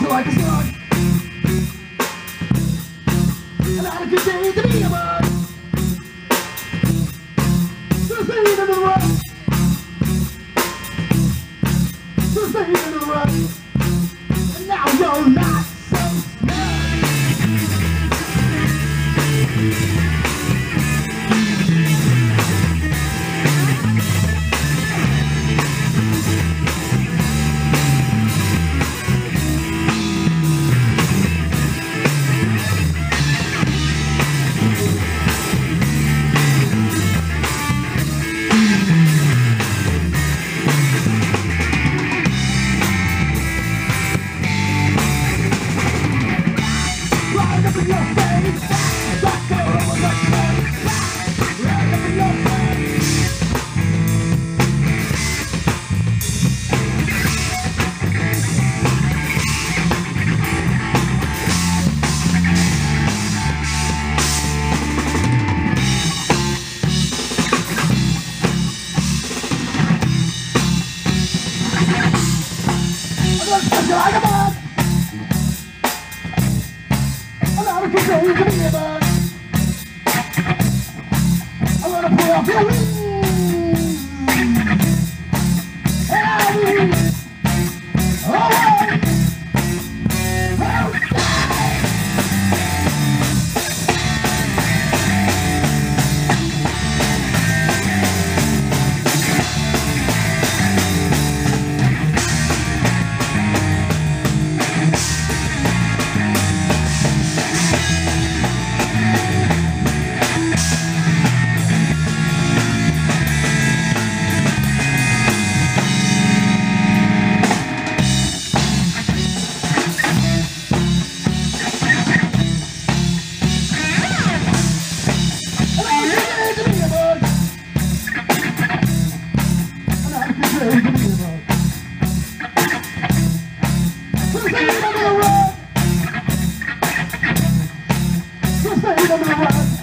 Like a slug, and I could say to be a bug. To stay in the rut, to stay in the rut, and now you're not so smart. Like a bug, I'm not a say to be a bug. I'm gonna pull off your wings. Stay in the rut.